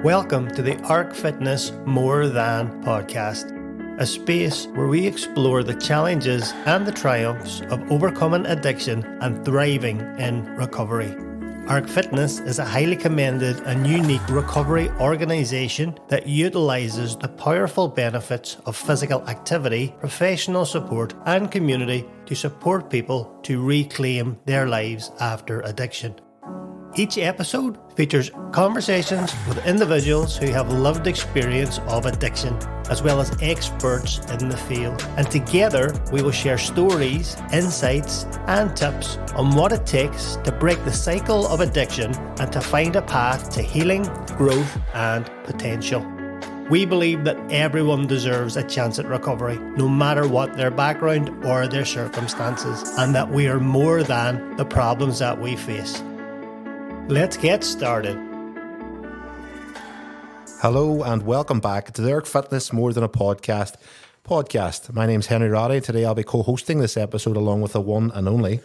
Welcome to the ARC Fitness More Than podcast, a space where we explore the challenges and the triumphs of overcoming addiction and thriving in recovery. ARC Fitness is a highly commended and unique recovery organisation that utilises the powerful benefits of physical activity, professional support and community to support people to reclaim their lives after addiction. Each episode features conversations with individuals who have lived experience of addiction, as well as experts in the field. And together we will share stories, insights and tips on what it takes to break the cycle of addiction and to find a path to healing, growth and potential. We believe that everyone deserves a chance at recovery, no matter what their background or their circumstances, and that we are more than the problems that we face. Let's get started. Hello and welcome back to the ARC Fitness More Than a Podcast. My name's Henry Roddy. Today I'll be co-hosting this episode along with the one and only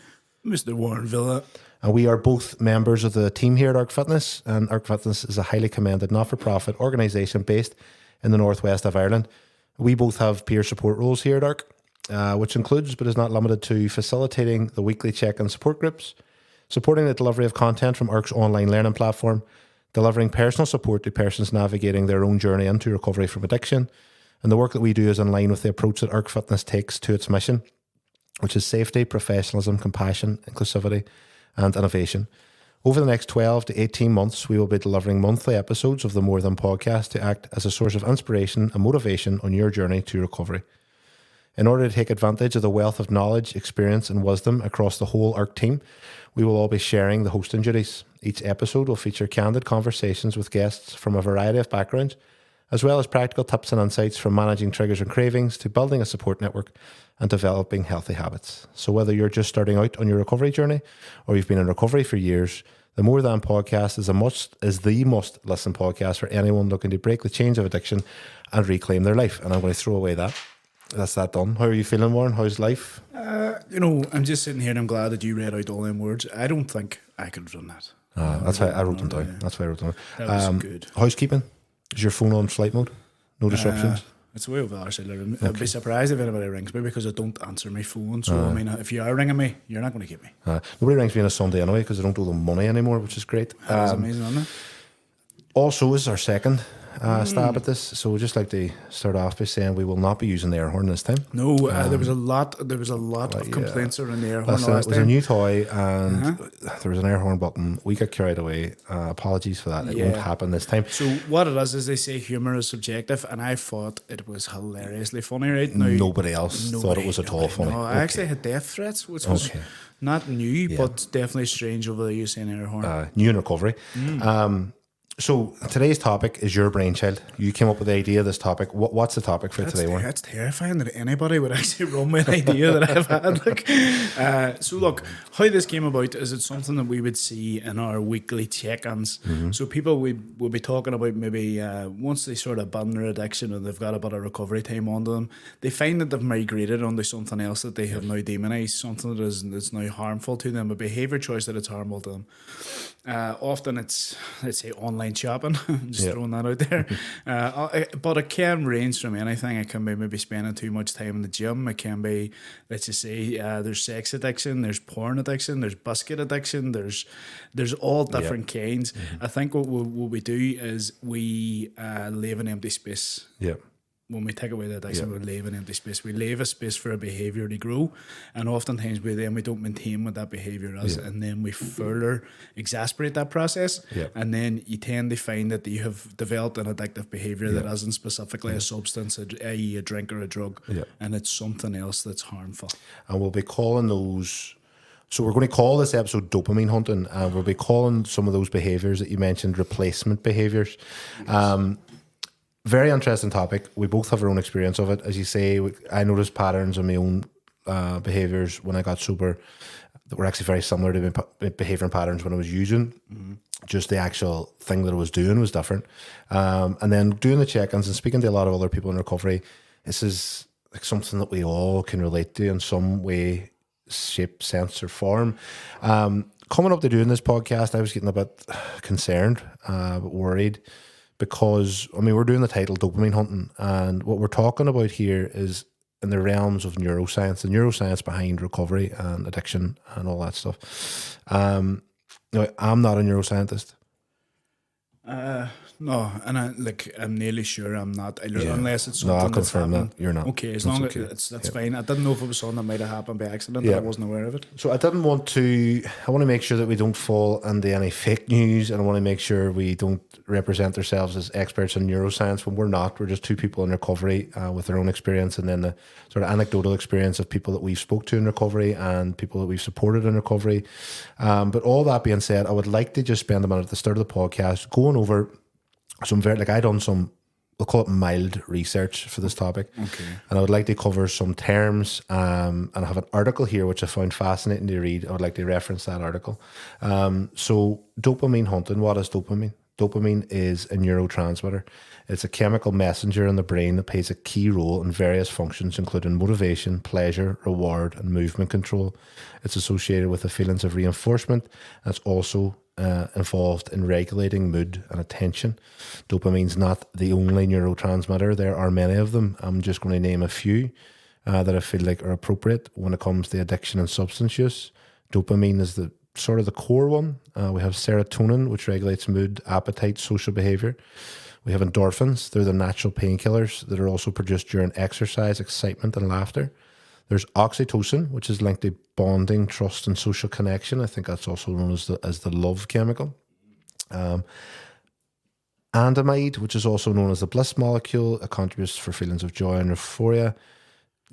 Mr. Warren Villa. And we are both members of the team here at ARC Fitness, and ARC Fitness is a highly commended not-for-profit organisation based in the northwest of Ireland. We both have peer support roles here at ARC, which includes but is not limited to facilitating the weekly check-in support groups, supporting the delivery of content from ARC's online learning platform, delivering personal support to persons navigating their own journey into recovery from addiction, and the work that we do is in line with the approach that ARC Fitness takes to its mission, which is safety, professionalism, compassion, inclusivity, and innovation. Over the next 12 to 18 months, we will be delivering monthly episodes of the More Than podcast to act as a source of inspiration and motivation on your journey to recovery. In order to take advantage of the wealth of knowledge, experience and wisdom across the whole ARC team, we will all be sharing the hosting duties. Each episode will feature candid conversations with guests from a variety of backgrounds, as well as practical tips and insights from managing triggers and cravings to building a support network and developing healthy habits. So whether you're just starting out on your recovery journey or you've been in recovery for years, the More Than podcast is the must listen podcast for anyone looking to break the chains of addiction and reclaim their life. And I'm going to throw away that. That's that done. How are you feeling, Warren? How's life? I'm just sitting here and I'm glad that you read out all them words. I don't think I could have done that. That's why I wrote them down. That's why I wrote them down. That was good. Housekeeping? Is your phone on flight mode? No disruptions? It's the way over there. I'd be surprised if anybody rings me because I don't answer my phone. So, if you are ringing me, you're not going to get me. Nobody rings me on a Sunday anyway because I don't owe them money anymore, which is great. That's amazing, isn't it? Also, this is our second stab at this, so we'd just like to start off by saying we will not be using the air horn this time. No, there was a lot of complaints around the air horn last last time. It was a new toy and there was an air horn button. We got carried away. Apologies for that. It won't happen this time. So what it is they say humour is subjective, and I thought it was hilariously funny right now. Nobody else thought it was at all funny. No, I actually had death threats, which was not new, but definitely strange over the use of an air horn. New in recovery. So today's topic is your brainchild. You came up with the idea of this topic. What's the topic for today, Warren? That's terrifying that anybody would actually run with an idea that I've had. So look, how this came about is it's something that we would see in our weekly check-ins. So people will be talking about maybe once they sort of abandon their addiction and they've got a bit of recovery time onto them, they find that they've migrated onto something else that they have now demonized, something that's now harmful to them, a behaviour choice that it's harmful to them. Often it's, let's say, online shopping. Just throwing that out there. But it can range from anything. It can be maybe spending too much time in the gym. It can be, let's just say, there's sex addiction, there's porn addiction, there's biscuit addiction, there's all different kinds. I think what we do is we leave an empty space. When we take away the addiction, we leave an empty space. We leave a space for a behaviour to grow, and oftentimes we don't maintain what that behaviour is, and then we further exasperate that process, and then you tend to find that you have developed an addictive behaviour that isn't specifically a substance, i.e. a drink or a drug, and it's something else that's harmful. And we'll be calling those... So we're going to call this episode Dopamine Hunting, and we'll be calling some of those behaviours that you mentioned replacement behaviours. Very interesting topic. We both have our own experience of it. As you say, I noticed patterns in my own behaviours when I got sober that were actually very similar to my behaviour patterns when I was using. Just the actual thing that I was doing was different. And then doing the check-ins and speaking to a lot of other people in recovery, this is like something that we all can relate to in some way, shape, sense or form. Coming up to doing this podcast, I was getting a bit concerned, a bit worried, because, I mean, we're doing the title Dopamine Hunting, and what we're talking about here is in the realms of neuroscience, the neuroscience behind recovery and addiction and all that stuff. Now, I'm not a neuroscientist. No, and I'm nearly sure I'm not. Unless it's No, something I'll that's confirm happened. that you're not. Okay, as That's long okay. as that's fine. I didn't know if it was something that might have happened by accident. Yeah. That I wasn't aware of it. So I want to make sure that we don't fall into any fake news, and I want to make sure we don't represent ourselves as experts in neuroscience when we're not. We're just two people in recovery with their own experience, and then the sort of anecdotal experience of people that we've spoke to in recovery and people that we've supported in recovery. But all that being said, I would like to just spend a minute at the start of the podcast going over some I done some, we'll call it mild research for this topic. Okay. And I would like to cover some terms, and I have an article here which I found fascinating to read. I would like to reference that article. So dopamine hunting, what is dopamine? Dopamine is a neurotransmitter. It's a chemical messenger in the brain that plays a key role in various functions, including motivation, pleasure, reward, and movement control. It's associated with the feelings of reinforcement, and it's also involved in regulating mood and attention. Dopamine's not the only neurotransmitter. There are many of them. I'm just going to name a few that I feel like are appropriate when it comes to addiction and substance use. Dopamine is the sort of the core one. We have serotonin, which regulates mood, appetite, social behavior. We have endorphins. They're the natural painkillers that are also produced during exercise, excitement, and laughter. There's oxytocin, which is linked to bonding, trust, and social connection. I think that's also known as the love chemical. Andamide, which is also known as the bliss molecule, it contributes for feelings of joy and euphoria.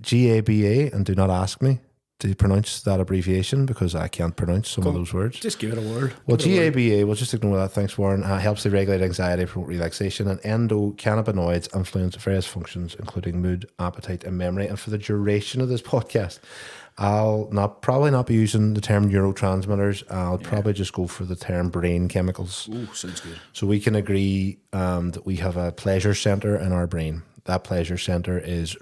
GABA, and do not ask me to pronounce that abbreviation because I can't pronounce some of those words. Just give it a word. Well, GABA, we'll just ignore that. Thanks, Warren. Helps to regulate anxiety, promote relaxation, and endocannabinoids influence various functions, including mood, appetite, and memory. And for the duration of this podcast, I'll probably not be using the term neurotransmitters. I'll probably just go for the term brain chemicals. Ooh, sounds good. So we can agree that we have a pleasure center in our brain. That pleasure center is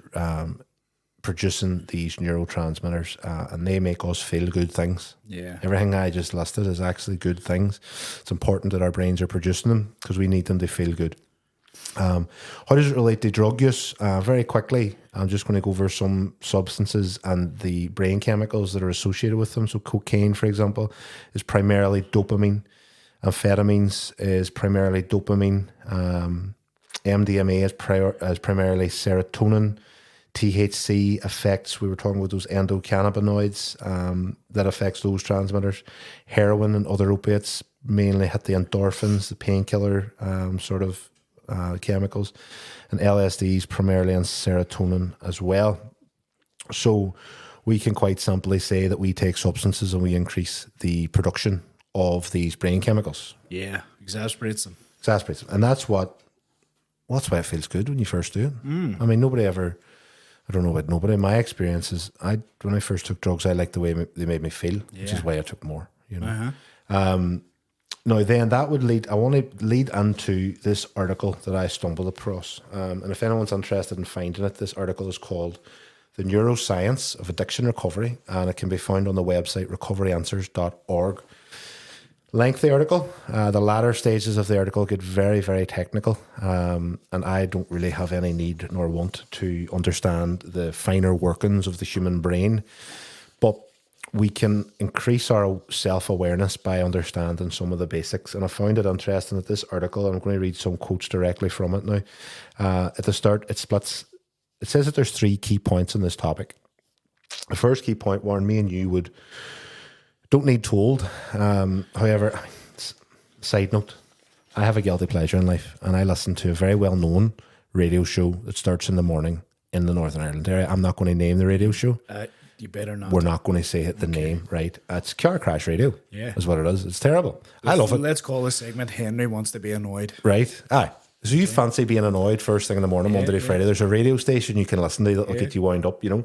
producing these neurotransmitters, and they make us feel good things. Yeah. Everything I just listed is actually good things. It's important that our brains are producing them because we need them to feel good. How does it relate to drug use? Very quickly, I'm just going to go over some substances and the brain chemicals that are associated with them. So cocaine, for example, is primarily dopamine. Amphetamines is primarily dopamine. MDMA is primarily serotonin. THC affects, we were talking about those endocannabinoids that affects those transmitters. Heroin and other opiates mainly hit the endorphins, the painkiller chemicals, and LSDs primarily on serotonin as well. So we can quite simply say that we take substances and we increase the production of these brain chemicals. Yeah, exasperates them. And that's why it feels good when you first do it. I mean, I don't know about nobody. My experience is, when I first took drugs, I liked the way they made me feel, which is why I took more. Now then, that would lead. I want to lead into this article that I stumbled across, and if anyone's interested in finding it, this article is called "The Neuroscience of Addiction Recovery," and it can be found on the website recoveryanswers.org. Lengthy article. The latter stages of the article get very, very technical, and I don't really have any need nor want to understand the finer workings of the human brain, but we can increase our self-awareness by understanding some of the basics. And I found it interesting that this article, I'm going to read some quotes directly from it now. At the start, it says that there's 3 key points in this topic. The first key point, Warren, me and you don't need told. However, side note, I have a guilty pleasure in life, and I listen to a very well-known radio show that starts in the morning in the Northern Ireland area. I'm not going to name the radio show. You better not. We're not going to say the name, right? It's Car Crash Radio. Yeah. Is what it is. It's terrible. I love it. Let's call this segment Henry Wants to Be Annoyed. Right? Aye. So you fancy being annoyed first thing in the morning, Monday to Friday. There's a radio station you can listen to that'll get you wound up, Now,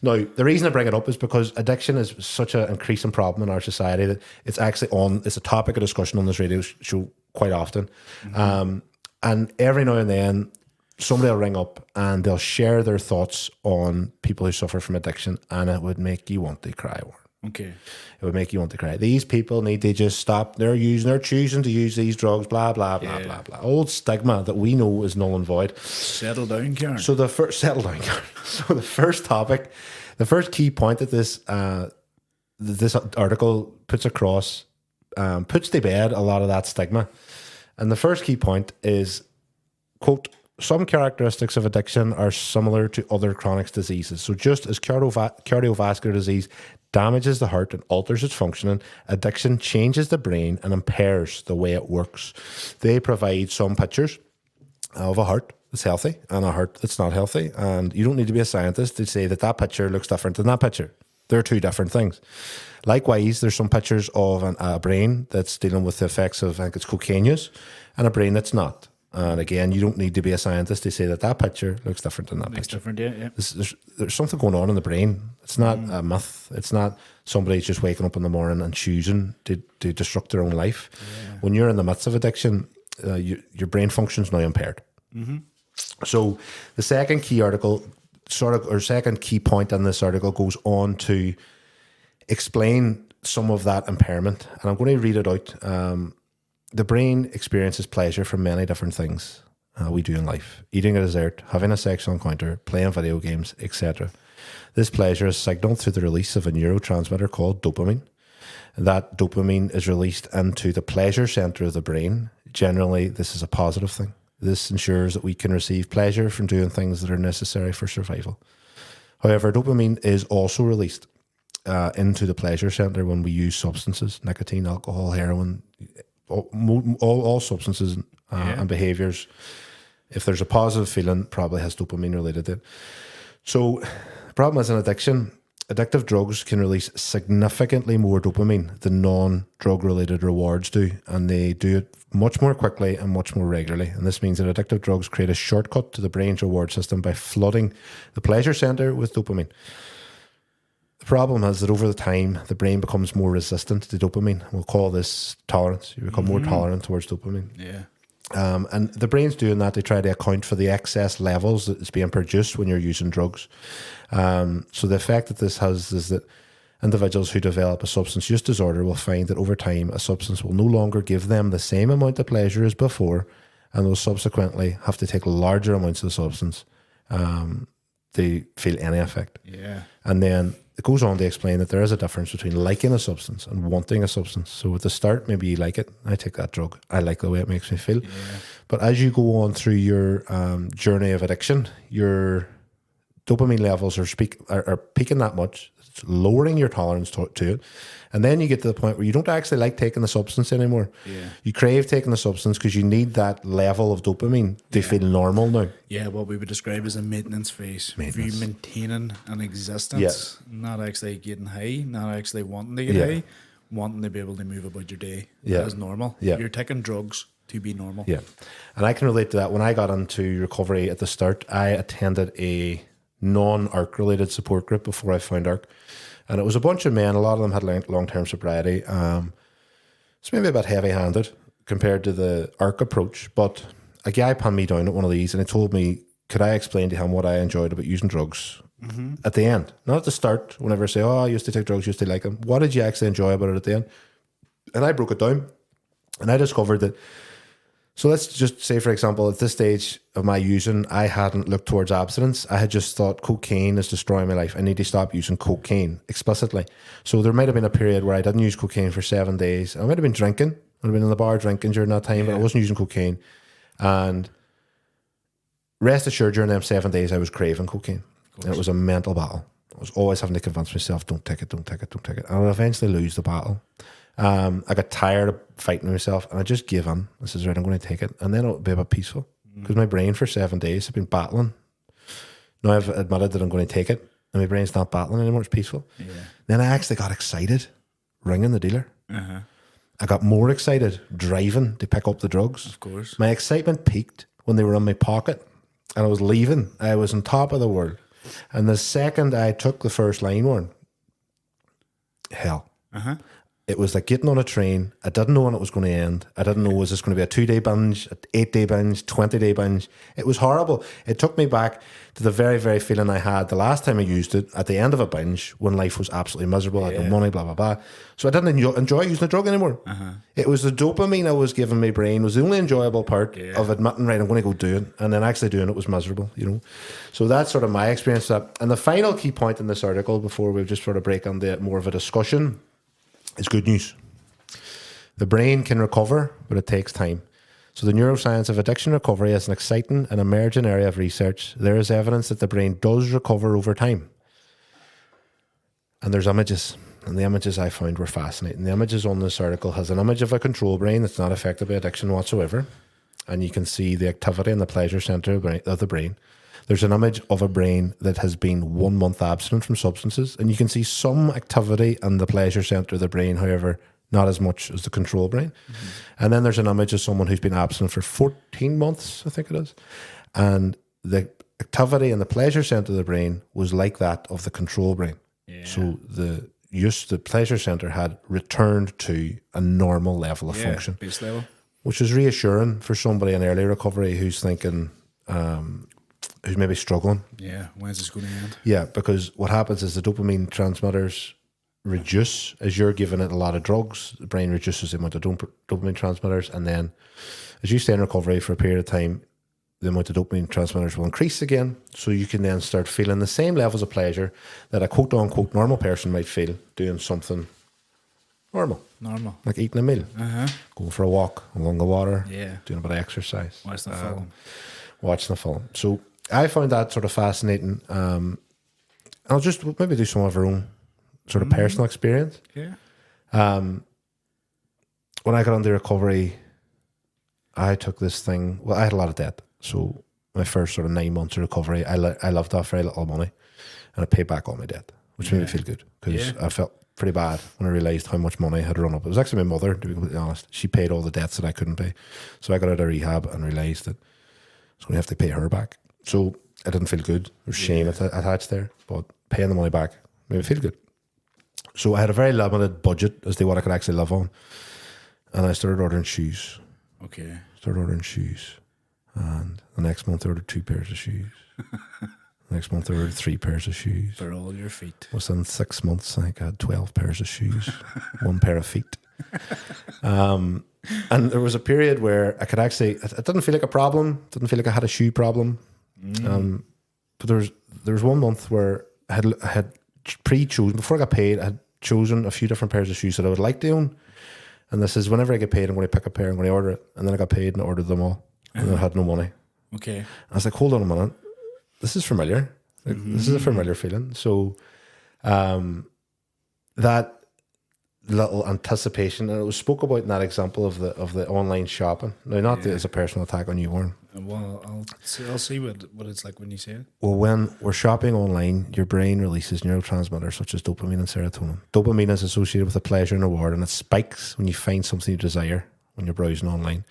the reason I bring it up is because addiction is such an increasing problem in our society that it's a topic of discussion on this radio show quite often. And every now and then, somebody will ring up and they'll share their thoughts on people who suffer from addiction, and it would make you want to cry, Warren. Okay. It would make you want to cry. These people need to just stop. They're choosing to use these drugs, blah, blah, blah, blah, blah. Old stigma that we know is null and void. Settle down, Karen. So settle down, Karen. So the first topic, the first key point that this article puts across, puts to bed a lot of that stigma. And the first key point is, quote, some characteristics of addiction are similar to other chronic diseases. So just as cardiovascular disease damages the heart and alters its functioning, addiction changes the brain and impairs the way it works. They provide some pictures of a heart that's healthy and a heart that's not healthy. And you don't need to be a scientist to say that that picture looks different than that picture. They're two different things. Likewise, there's some pictures of a brain that's dealing with the effects of, I think it's cocaine use, and a brain that's not. And again, you don't need to be a scientist to say that that picture looks different than that picture. Different, yeah. There's something going on in the brain. It's not a myth. It's not somebody just waking up in the morning and choosing to destruct their own life. Yeah. When you're in the midst of addiction, your brain function's now impaired. Mm-hmm. So the second key second key point in this article goes on to explain some of that impairment. And I'm going to read it out. The brain experiences pleasure from many different things we do in life. Eating a dessert, having a sexual encounter, playing video games, etc. This pleasure is signaled through the release of a neurotransmitter called dopamine. That dopamine is released into the pleasure center of the brain. Generally, this is a positive thing. This ensures that we can receive pleasure from doing things that are necessary for survival. However, dopamine is also released into the pleasure center when we use substances, nicotine, alcohol, heroin, all substances and behaviours. If there's a positive feeling, probably has dopamine related to it. So the problem is in addiction, addictive drugs can release significantly more dopamine than non-drug related rewards do, and they do it much more quickly and much more regularly. And this means that addictive drugs create a shortcut to the brain's reward system by flooding the pleasure center with dopamine. The problem is that over the time, the brain becomes more resistant to dopamine. We'll call this tolerance. You become more tolerant towards dopamine. Yeah. And the brain's doing that to try to account for the excess levels that is being produced when you're using drugs. So the effect that this has is that individuals who develop a substance use disorder will find that over time, a substance will no longer give them the same amount of pleasure as before, and will subsequently have to take larger amounts of the substance to feel any effect. Yeah. And then it goes on to explain that there is a difference between liking a substance and wanting a substance. So at the start, maybe you like it. I take that drug. I like the way it makes me feel. Yeah. But as you go on through your journey of addiction, your dopamine levels are peaking that much. It's lowering your tolerance to it. And then you get to the point where you don't actually like taking the substance anymore. Yeah. You crave taking the substance because you need that level of dopamine to feel normal now. Yeah, what we would describe as a maintenance phase. For you maintaining an existence, not actually getting high, not actually wanting to get high, wanting to be able to move about your day as normal. Yeah. You're taking drugs to be normal. Yeah. And I can relate to that. When I got into recovery at the start, I attended a non-ARC related support group before I found ARC. And it was a bunch of men. A lot of them had long-term sobriety. It's maybe a bit heavy-handed compared to the ARC approach. But a guy panned me down at one of these and he told me, could I explain to him what I enjoyed about using drugs at the end? Not at the start, whenever I say, oh, I used to take drugs, used to like them. What did you actually enjoy about it at the end? And I broke it down. And I discovered that, so let's just say, for example, at this stage of my using, I hadn't looked towards abstinence. I had just thought cocaine is destroying my life. I need to stop using cocaine explicitly. So there might have been a period where I didn't use cocaine for 7 days. I might have been drinking. I would have been in the bar drinking during that time, but I wasn't using cocaine. And rest assured, during them 7 days, I was craving cocaine. And it was a mental battle. I was always having to convince myself, don't take it, don't take it, don't take it. And I would eventually lose the battle. I got tired of fighting myself and I just gave in. I said, right, I'm going to take it. And then it'll be a bit peaceful because my brain for 7 days has been battling. Now I've admitted that I'm going to take it and my brain's not battling anymore. It's peaceful. Yeah. Then I actually got excited ringing the dealer. Uh-huh. I got more excited driving to pick up the drugs. Of course. My excitement peaked when they were in my pocket and I was leaving. I was on top of the world. And the second I took the first line one, hell. Uh-huh. it was like getting on a train. I didn't know when it was going to end. I didn't know, was this going to be a 2-day binge, an 8-day binge, 20-day binge? It was horrible. It took me back to the very, very feeling I had the last time I used it at the end of a binge when life was absolutely miserable. I had no money, blah, blah, blah. So I didn't enjoy using the drug anymore. It was the dopamine I was giving my brain was the only enjoyable part of admitting, right, I'm going to go do it. And then actually doing it was miserable, you know. So that's sort of my experience of that. And the final key point in this article before we just sort of break on the more of a discussion is good news. The brain can recover, but it takes time. So the neuroscience of addiction recovery is an exciting and emerging area of research. There is evidence that the brain does recover over time. And there's images. And the images I found were fascinating. The images on this article has an image of a control brain that's not affected by addiction whatsoever. And you can see the activity in the pleasure center of the brain. There's an image of a brain that has been 1 month abstinent from substances. And you can see some activity in the pleasure center of the brain, however, not as much as the control brain. And then there's an image of someone who's been abstinent for 14 months, I think it is. And the activity in the pleasure center of the brain was like that of the control brain. So the pleasure center had returned to a normal level of function. Base level. Which is reassuring for somebody in early recovery who's thinking, who's maybe struggling. Yeah, when's this going to end? Yeah, because what happens is the dopamine transmitters reduce as you're giving it a lot of drugs. The brain reduces the amount of dopamine transmitters, and then as you stay in recovery for a period of time, the amount of dopamine transmitters will increase again, so you can then start feeling the same levels of pleasure that a quote-unquote normal person might feel doing something normal. Like eating a meal, going for a walk along the water, doing a bit of exercise, watching a film. So I found that sort of fascinating. I'll just maybe do some of our own sort of personal experience. When I got into recovery, I took this thing. Well, I had a lot of debt. So my first sort of 9 months of recovery, I lived off very little money, and I paid back all my debt, which made me feel good because I felt pretty bad when I realised how much money I had run up. It was actually my mother, to be completely honest. She paid all the debts that I couldn't pay. So I got out of rehab and realised that I was going to have to pay her back. So I didn't feel good. There was shame attached there, but paying the money back made me feel good. So I had a very limited budget as to what I could actually live on. And I started ordering shoes. And the next month I ordered 2 pairs of shoes. Next month I ordered 3 pairs of shoes. For all your feet. Within 6 months, I think I had 12 pairs of shoes, 1 pair of feet. And there was a period where I could actually, it didn't feel like a problem, didn't feel like I had a shoe problem. But there was 1 month where I had pre-chosen, before I got paid, I had chosen a few different pairs of shoes that I would like to own. And this is whenever I get paid, I'm going to pick a pair, I'm going to order it. And then I got paid and I ordered them all. And I had no money. Okay. I was like, hold on a minute. This is familiar. This is a familiar feeling. So that little anticipation, and it was spoke about in that example of the online shopping. Now, not as a personal attack on you, Warren. Well, I'll see what it's like when you say it. Well, when we're shopping online, your brain releases neurotransmitters such as dopamine and serotonin. Dopamine is associated with a pleasure and reward, and it spikes when you find something you desire when you're browsing online.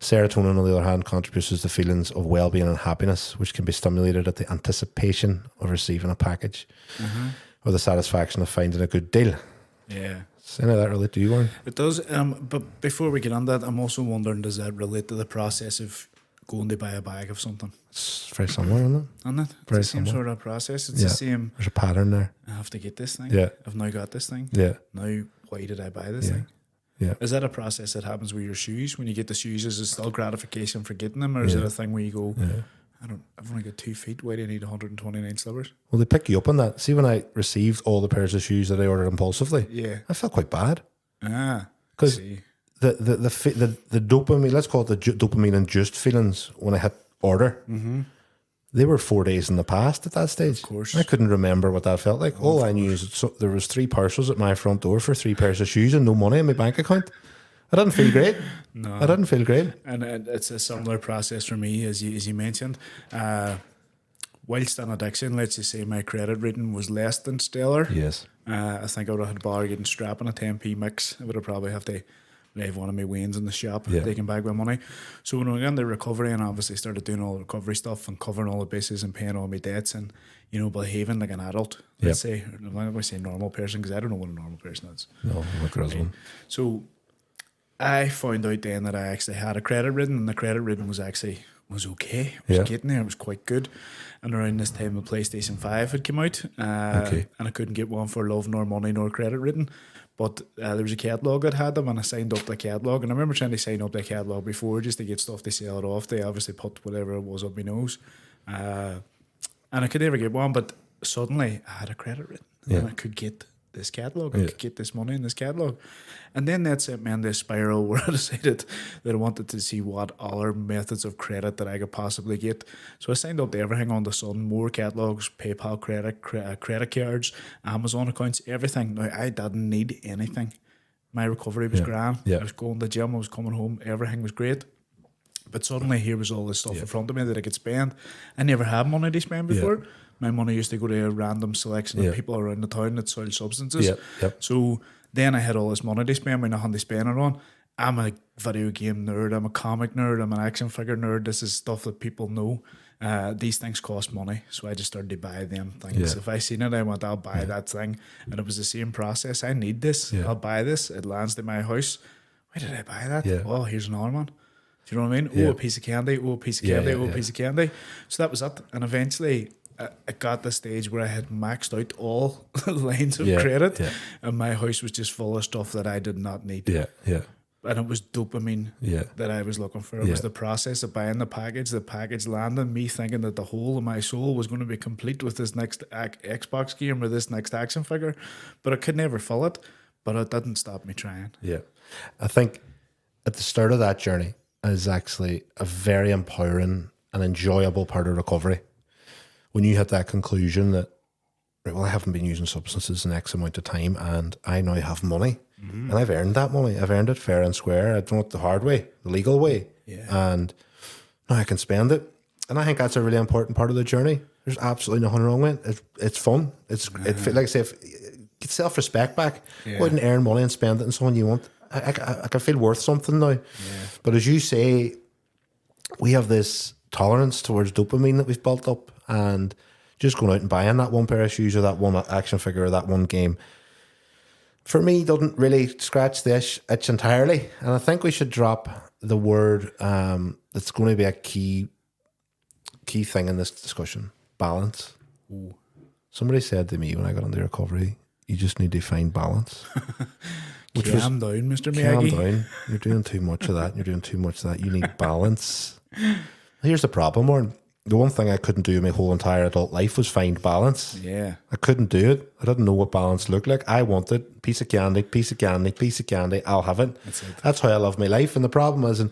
Serotonin, on the other hand, contributes to the feelings of well-being and happiness, which can be stimulated at the anticipation of receiving a package or the satisfaction of finding a good deal. Yeah. Does any of that relate to you, Warren? It does. But before we get on that, I'm also wondering, does that relate to the process of going to buy a bag of something? It's very similar, isn't it? Isn't it? It's Very the same similar. sort of process. It's the same. There's a pattern there. I have to get this thing. Yeah. I've now got this thing. Yeah. Now, why did I buy this Yeah. thing? Yeah. Is that a process that happens with your shoes? When you get the shoes, is it still gratification for getting them? Or is it a thing where you go, I've only got 2 feet. Why do I need 129 slippers? Well, they pick you up on that. See, when I received all the pairs of shoes that I ordered impulsively, I felt quite bad. Because the dopamine, let's call it the dopamine induced feelings when I hit order, they were 4 days in the past at that stage. Of course. I couldn't remember what that felt like. All I knew is that there was 3 parcels at my front door for 3 pairs of shoes and no money in my bank account. I didn't feel great. No. I didn't feel great. And it's a similar process for me, as you mentioned. Whilst in addiction, let's just say my credit rating was less than stellar. Yes. I think I would have had a bargain strap and a 10p mix. I would have probably have to leave one of my wains in the shop, Yeah. taking back my money. So when I got into recovery and obviously started doing all the recovery stuff and covering all the bases and paying all my debts and, you know, behaving like an adult, let's say, I'm not going to say normal person because I don't know what a normal person is. No, look at one. So I found out then that I actually had a credit rating, and the credit rating was okay. It was getting there. It was quite good. And around this time, the PlayStation 5 had come out, and I couldn't get one for love nor money nor credit rating. But there was a catalogue that had them, and I signed up the catalogue. And I remember trying to sign up the catalogue before just to get stuff to sell it off. They obviously put whatever it was up my nose. And I could never get one, but suddenly I had a credit rating, and I could get this catalogue. I could get this money in this catalogue. And then that sent me on this spiral where I decided that I wanted to see what other methods of credit that I could possibly get. So I signed up to everything on the sun, more catalogues, PayPal credit cards, Amazon accounts, everything. Now, I didn't need anything. My recovery was grand. I was going to the gym, I was coming home, everything was great. But suddenly here was all this stuff in front of me that I could spend. I never had money to spend before. My money used to go to a random selection of people around the town that sold substances. So then I had all this money to spend, when I had to spend it on. I'm a video game nerd, I'm a comic nerd, I'm an action figure nerd. This is stuff that people know. These things cost money, so I just started to buy them things. If I seen it, I went, I'll buy that thing. And it was the same process. I need this, I'll buy this. It lands to my house. Why did I buy that? Oh, here's another one. Do you know what I mean? Oh, a piece of candy, oh, a piece of candy, oh, a piece of candy. So that was it. And eventually I got the stage where I had maxed out all lines of credit, and my house was just full of stuff that I did not need. And it was dopamine that I was looking for. It was the process of buying the package landing, me thinking that the whole of my soul was going to be complete with this next Xbox game or this next action figure, but I could never fill it. But it didn't stop me trying. I think at the start of that journey is actually a very empowering and enjoyable part of recovery. When you hit that conclusion that, right, well, I haven't been using substances in X amount of time and I now have money and I've earned that money. I've earned it fair and square. I've done it the hard way, the legal way. And now I can spend it. And I think that's a really important part of the journey. There's absolutely nothing wrong with it. It's fun. Like I say, get self-respect back. Go out and earn money and spend it on someone you want. I can feel worth something now. But as you say, we have this tolerance towards dopamine that we've built up, and just going out and buying that one pair of shoes or that one action figure or that one game, for me, doesn't really scratch the itch entirely. And I think we should drop the word that's going to be a key thing in this discussion: balance. Ooh. Somebody said to me when I got into recovery, you just need to find balance. Calm down, Mr. Calm Miyagi. down. You're doing too much of that. You're doing too much of that. You need balance. Here's the problem, Warren. The one thing I couldn't do in my whole entire adult life was find balance. I couldn't do it. I didn't know what balance looked like. I wanted piece of candy, piece of candy, piece of candy. I'll have it. That's how I love my life. And the problem is, and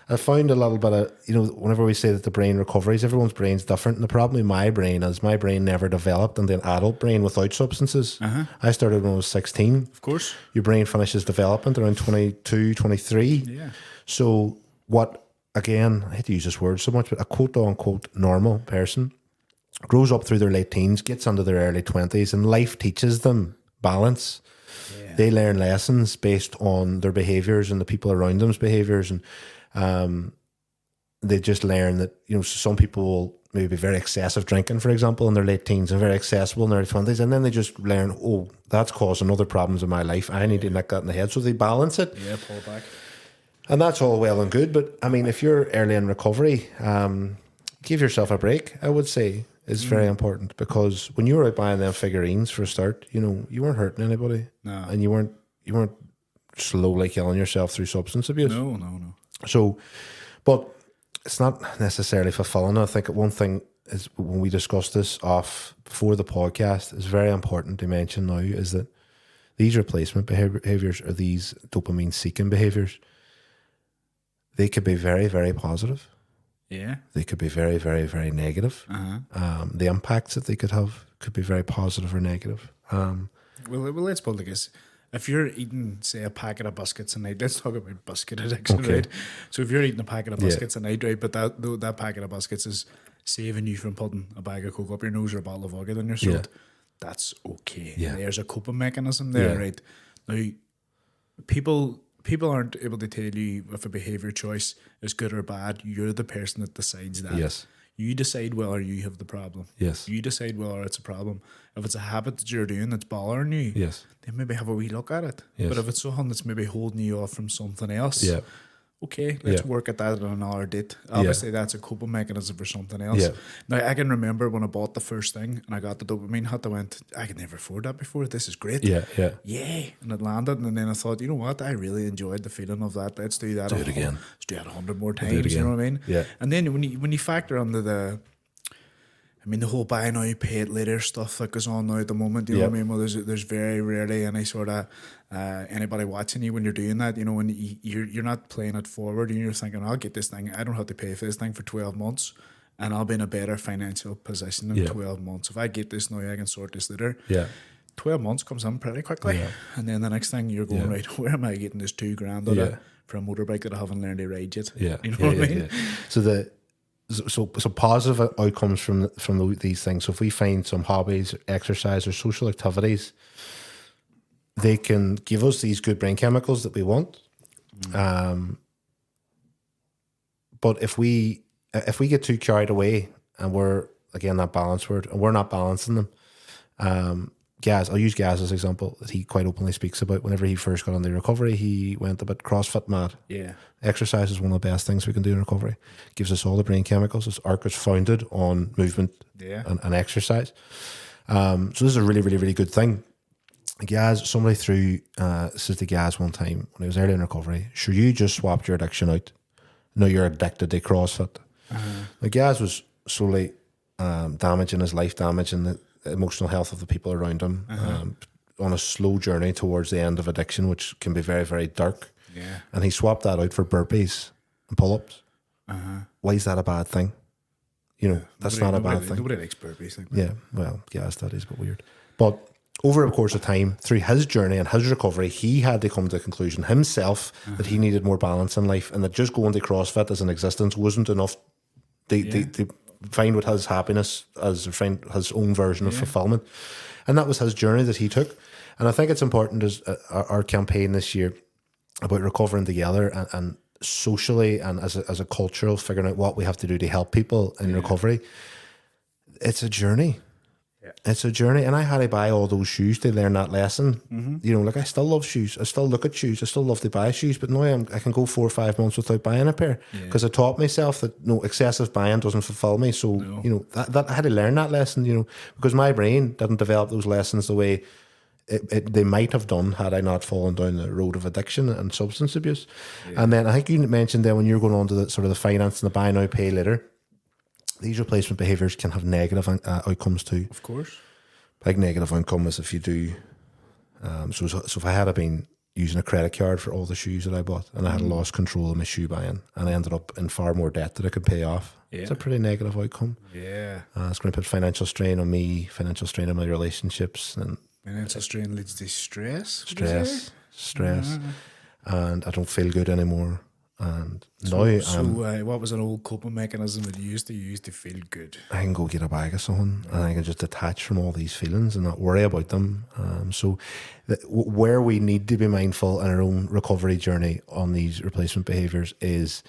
I found a little bit of, whenever we say that the brain recovers, everyone's brain's different. And the problem with my brain is my brain never developed into an adult brain without substances. I started when I was 16. Of course. Your brain finishes development around 22, 23. So what, again, I hate to use this word so much, but a quote-unquote normal person grows up through their late teens, gets into their early 20s, and life teaches them balance. They learn lessons based on their behaviours and the people around them's behaviours, and they just learn that, some people will maybe be very excessive drinking, for example, in their late teens, and very accessible in their 20s, and then they just learn, oh, that's causing other problems in my life. I need to nick that in the head. So they balance it. Pull back. And that's all well and good, but I mean, if you're early in recovery, give yourself a break, I would say, is very important, because when you were out buying them figurines for a start, you weren't hurting anybody. No. And you weren't slowly killing yourself through substance abuse. No. So, but it's not necessarily fulfilling. I think one thing is, when we discussed this off before the podcast, is very important to mention now, is that these replacement behaviors, or these dopamine seeking behaviors, they could be very, very positive. They could be very, very, very negative. The impacts that they could have could be very positive or negative. Well, let's put it like this. If you're eating, say, a packet of biscuits a night, let's talk about biscuit addiction, right? So if you're eating a packet of biscuits a night, right, but that packet of biscuits is saving you from putting a bag of Coke up your nose or a bottle of vodka down your throat, that's okay. There's a coping mechanism there, right? Now, people people aren't able to tell you if a behavior choice is good or bad. You're the person that decides that. Yes. You decide whether you have the problem. Yes. You decide whether it's a problem. If it's a habit that you're doing that's bothering you, Yes. then maybe have a wee look at it. Yes. But if it's something that's maybe holding you off from something else, Yeah. okay, let's Yeah. work at that on another date. Obviously, that's a coping mechanism for something else. Yeah. Now, I can remember when I bought the first thing and I got the dopamine hit, I went, I could never afford that before. This is great. Yeah. Yeah. Yay. And it landed. And then I thought, you know what? I really enjoyed the feeling of that. Let's do that. Do it again. Let's do it 100 more Do it times. You know again. what I mean? Yeah. And then when you factor under the whole buy now, pay it later stuff that goes on now at the moment, you know Yeah. what I mean? Well, there's very rarely any sort of anybody watching you when you're doing that. You know, when you're not playing it forward and you're thinking, I'll get this thing. I don't have to pay for this thing for 12 months and I'll be in a better financial position in Yeah. 12 months. If I get this now, I can sort this later. Yeah. 12 months comes in pretty quickly. Yeah. And then the next thing you're going, Yeah. right, where am I getting this $2,000 out of Yeah. for a motorbike that I haven't learned to ride yet? Yeah. You know Yeah, what I yeah, mean? yeah. So positive outcomes from these things. So if we find some hobbies, exercise, or social activities, they can give us these good brain chemicals that we want. But if we get too carried away and we're, again, that balance word, and we're not balancing them. Gaz, I'll use Gaz as an example that he quite openly speaks about. Whenever he first got on the recovery, he went a bit CrossFit mad. Yeah. Exercise is one of the best things we can do in recovery. Gives us all the brain chemicals. This ARC is founded on movement and exercise. So this is a really, really, really good thing. Gaz, somebody says to Gaz one time when he was early in recovery, sure, you just swapped your addiction out. No, you're addicted to CrossFit. Now, Gaz was slowly damaging his life, damaging the emotional health of the people around him, on a slow journey towards the end of addiction, which can be very, very dark. Yeah. And he swapped that out for burpees and pull-ups. Why is that a bad thing? You know, that's not a bad thing. Nobody likes burpees. Like Yeah, well, yes, that is a bit weird. But over a course of time, through his journey and his recovery, he had to come to the conclusion himself that he needed more balance in life, and that just going to CrossFit as an existence wasn't enough to find what his happiness, as find his own version of fulfillment. And that was his journey that he took. And I think it's important as our campaign this year about recovering together and socially and as a cultural, figuring out what we have to do to help people in recovery. It's a journey. Yeah. It's a journey. And I had to buy all those shoes to learn that lesson. You know, like I still love shoes. I still look at shoes. I still love to buy shoes. But now I can go 4 or 5 months without buying a pair because I taught myself that no, excessive buying doesn't fulfill me. So, you know, that I had to learn that lesson, you know, because my brain didn't develop those lessons the way they might have done had I not fallen down the road of addiction and substance abuse. And then I think you mentioned there when you're going on to the sort of the finance and the buy now, pay later, these replacement behaviours can have negative outcomes too. Of course. Like negative outcome is if you do, so if I had been using a credit card for all the shoes that I bought and I had lost control of my shoe buying and I ended up in far more debt that I could pay off, it's a pretty negative outcome. Yeah. It's going to put financial strain on me, financial strain on my relationships, and Financial strain leads to stress. And I don't feel good anymore. And What was an old coping mechanism that you used to use to feel good? I can go get a bag of something and I can just detach from all these feelings and not worry about them. Where we need to be mindful in our own recovery journey on these replacement behaviours is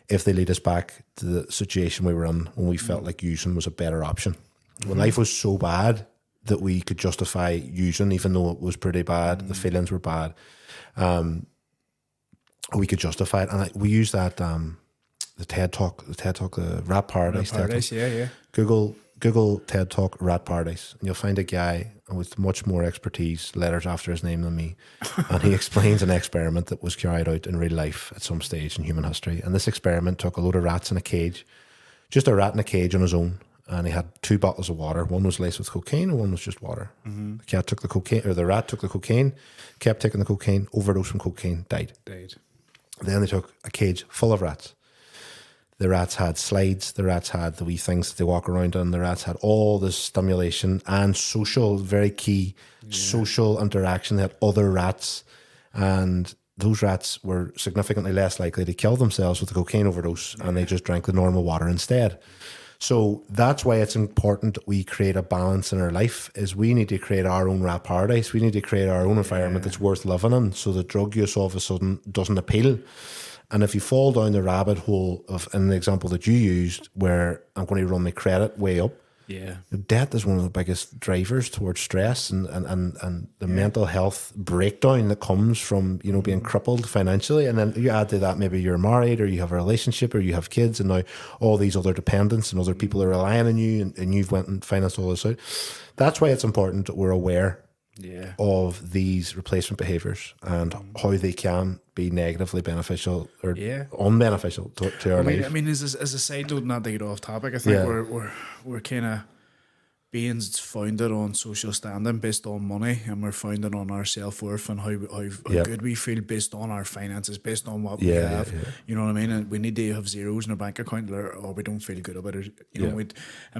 if they lead us back to the situation we were in when we felt like using was a better option. When life was so bad that we could justify using, even though it was pretty bad, the feelings were bad. We could justify it, and we use that the TED Talk, the Rat Paradise. Yeah. Google TED Talk Rat Paradise, and you'll find a guy with much more expertise, letters after his name than me, and he explains an experiment that was carried out in real life at some stage in human history. And this experiment took a load of rats in a cage, just a rat in a cage on his own. And he had 2 bottles of water. One was laced with cocaine and one was just water. The rat took the cocaine, kept taking the cocaine, overdosed from cocaine, died. Then they took a cage full of rats. The rats had slides, the rats had the wee things that they walk around on, the rats had all this stimulation and social, very key, social interaction. They had other rats, and those rats were significantly less likely to kill themselves with the cocaine overdose, and they just drank the normal water instead. So that's why it's important that we create a balance in our life. Is we need to create our own rat paradise. We need to create our own environment that's worth living in, so that drug use all of a sudden doesn't appeal. And if you fall down the rabbit hole of, in the example that you used, where I'm going to run my credit way up, debt is one of the biggest drivers towards stress and the mental health breakdown that comes from, you know, being crippled financially. And then you add to that, maybe you're married or you have a relationship or you have kids, and now all these other dependents and other people are relying on you, and you've went and financed all this out. That's why it's important that we're aware of these replacement behaviours and how they can be negatively beneficial or unbeneficial to our life. I mean, as a side note, not to get off topic, I think we're kind of beings founded on social standing based on money, and we're founded on our self-worth and how good we feel based on our finances, based on what we have. You know what I mean? And we need to have zeros in our bank account, or we don't feel good about it. You know, and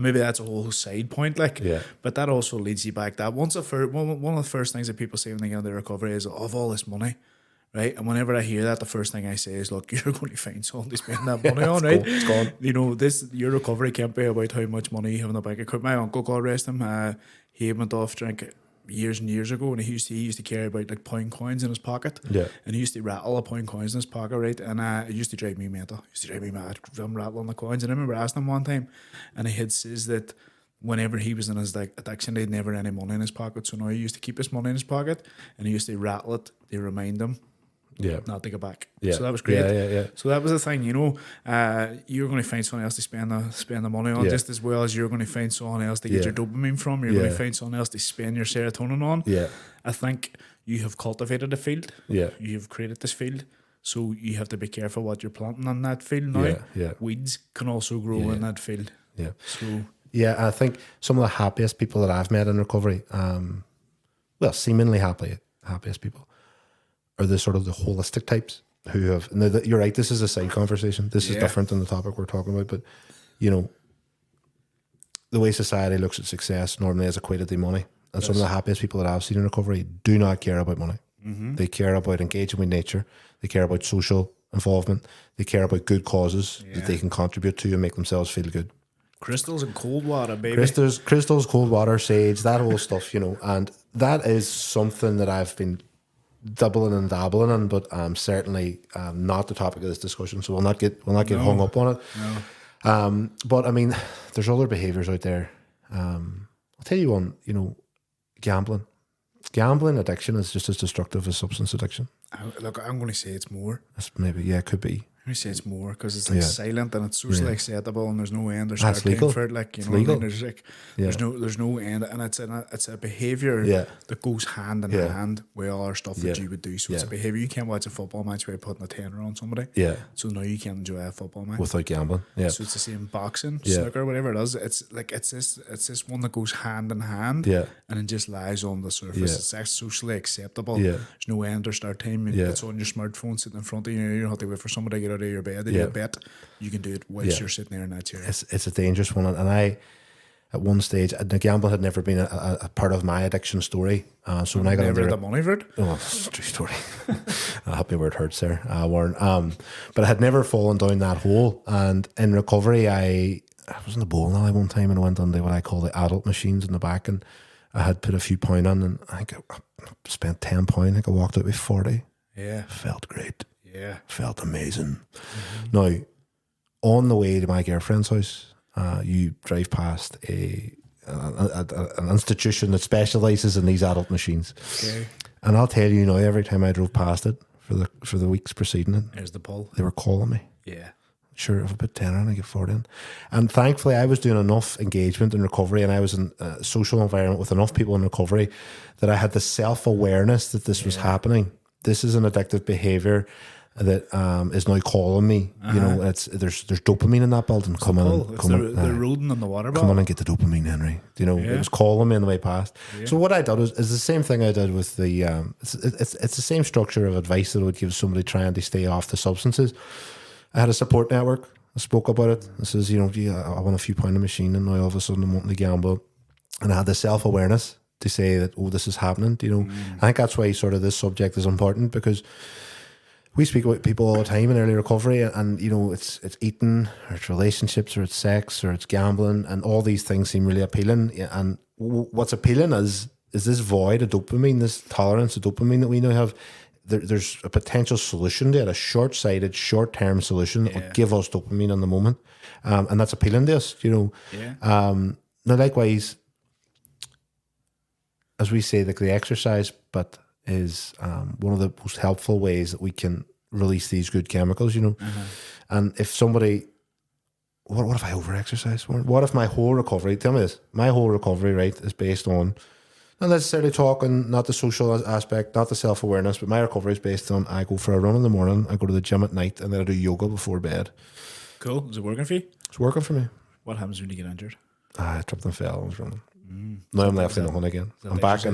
maybe that's a whole side point. But that also leads you back. That one of the first things that people say when they get into recovery is, "Of all this money." Right, and whenever I hear that, the first thing I say is, "Look, you're going to find something to spend that money on, right? It's gone. You know, your recovery can't be about how much money you have in the bank account." My uncle, God rest him, he went off drink years and years ago, and he used to carry about like pound coins in his pocket, and he used to rattle the pound coins in his pocket, right? And it used to drive me mental. It used to drive me mad. I'm rattling the coins, and I remember asking him one time, and he had says that whenever he was in his like addiction, he had never any money in his pocket, so now he used to keep his money in his pocket, and he used to rattle it to remind him. Not to go back. So that was great. So that was the thing, you know. You're going to find someone else to spend the money on, just as well as you're going to find someone else to get your dopamine from. You're going to find someone else to spend your serotonin on. I think you have cultivated a field. You have created this field. So you have to be careful what you're planting on that field now. Weeds can also grow in that field. So I think some of the happiest people that I've met in recovery, seemingly happiest people, are the sort of the holistic types who have. Now, you're right. This is a side conversation. This is different than the topic we're talking about. But you know, the way society looks at success normally is equated to money. And some of the happiest people that I've seen in recovery do not care about money. They care about engaging with nature. They care about social involvement. They care about good causes that they can contribute to and make themselves feel good. Crystals and cold water, baby. Crystals, cold water, sage, that whole stuff, you know. And that is something that I've been doubling and dabbling in, but certainly not the topic of this discussion. So we'll not get hung up on it. No. But I mean, there's other behaviours out there. I'll tell you one. You know, gambling addiction is just as destructive as substance addiction. Look, I'm going to say it's more. It's maybe it could be. I say it's more because it's like silent and it's socially acceptable, and there's no end. There's That's legal for it, like you it's know. Legal. I mean, there's no end, and it's a behavior that goes hand in hand with all our stuff that you would do. So it's a behavior. You can't watch a football match without putting a tenner on somebody. So now you can't enjoy a football match without gambling. So it's the same boxing, snooker, whatever it is. It's like it's this one that goes hand in hand. And it just lies on the surface. It's actually socially acceptable. There's no end or start time. It's on your smartphone sitting in front of you. You don't have to wait for somebody to get out of your bed. You bet you can do it whilst you're sitting there in that chair. It's a dangerous one, and I, at one stage, the gambling had never been a part of my addiction story. So when I got never had the money for it. Oh, it's a true story. Happy where it hurts there, Warren. But I had never fallen down that hole, and in recovery, I was in the bowling alley one time, and I went on what I call the adult machines in the back, and I had put a few pound on, and I think I spent £10. I think I walked out with 40. Felt great. Felt amazing. Now, on the way to my girlfriend's house, you drive past an institution that specialises in these adult machines. And I'll tell you now, every time I drove past it for the weeks preceding it, there's the pull. They were calling me. Sure, if I put 10 in, I get 40 in. And thankfully, I was doing enough engagement in recovery, and I was in a social environment with enough people in recovery that I had the self-awareness that this was happening. This is an addictive behaviour that is now calling me. You know, there's dopamine in that building. Come on, the rodent in the water bottle. Come on and get the dopamine, Henry. You know, it was calling me on the way past. So what I did is the same thing I did with the. It's the same structure of advice that I would give somebody trying to stay off the substances. I had a support network. I spoke about it. I says, you know, I want a few pound a machine, and now all of a sudden I'm wanting to gamble. And I had the self-awareness to say that, oh, this is happening. You know, I think that's why sort of this subject is important, because we speak about people all the time in early recovery, and you know, it's eating, or it's relationships, or it's sex, or it's gambling, and all these things seem really appealing. And what's appealing is this void of dopamine, this tolerance of dopamine that we now have. There's a potential solution to it, a short-sighted, short-term solution that will give us dopamine in the moment, and that's appealing to us. You know, now likewise, as we say, like the exercise, but is one of the most helpful ways that we can release these good chemicals, you know. And if somebody, what if I over-exercise? What if my whole recovery, tell me this, my whole recovery, right, is based on, not necessarily talking, not the social aspect, not the self-awareness, but my recovery is based on I go for a run in the morning, I go to the gym at night, and then I do yoga before bed. Cool. Is it working for you? It's working for me. What happens when you get injured? I tripped and fell. I was running. Now I'm left in the hunt again. I'm back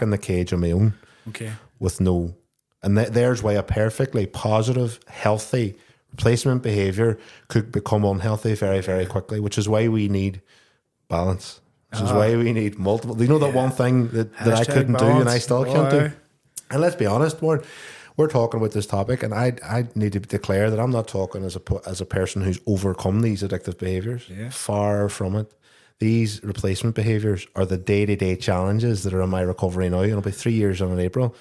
in the cage on my own. Okay. With no, and there's why a perfectly positive, healthy replacement behavior could become unhealthy very, very quickly. Which is why we need balance. Which is why we need multiple. You know that one thing that I couldn't do and I still can't do. And let's be honest, we're talking about this topic, and I need to declare that I'm not talking as a person who's overcome these addictive behaviors. Yeah. Far from it. These replacement behaviors are the day-to-day challenges that are in my recovery now. It'll be 3 years on in April.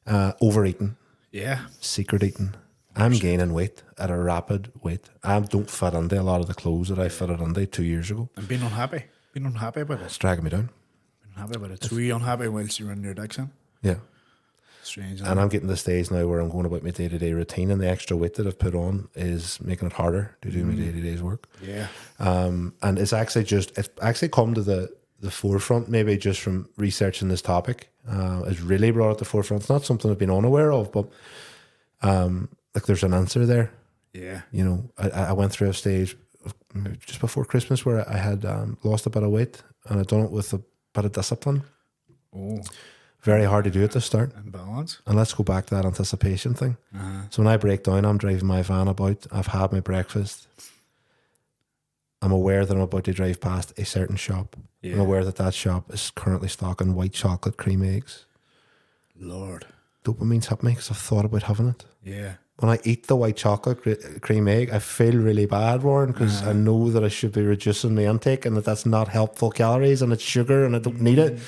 Yeah. Overeating. Yeah. Secret eating. I'm gaining weight at a rapid rate. I don't fit into a lot of the clothes that I fitted into 2 years ago. And being unhappy. Being unhappy about it. It's dragging me down. Being unhappy about it. So you're unhappy whilst you're in your addiction? Yeah. Strange. And I'm getting to the stage now where I'm going about my day-to-day routine, and the extra weight that I've put on is making it harder to do my day-to-day's work. Yeah. And it's actually come to the forefront, maybe just from researching this topic. It's really brought it to the forefront. It's not something I've been unaware of, but like there's an answer there. Yeah. You know, I went through a stage just before Christmas where I had lost a bit of weight, and I'd done it with a bit of discipline. Oh. Very hard to do at the start. And balance. And let's go back to that anticipation thing. So when I break down, I'm driving my van about, I've had my breakfast. I'm aware that I'm about to drive past a certain shop. Yeah. I'm aware that shop is currently stocking white chocolate cream eggs. Lord. Dopamine's hit me because I've thought about having it. Yeah. When I eat the white chocolate cream egg, I feel really bad, Warren, because I know that I should be reducing my intake and that's not helpful calories and it's sugar and I don't need it.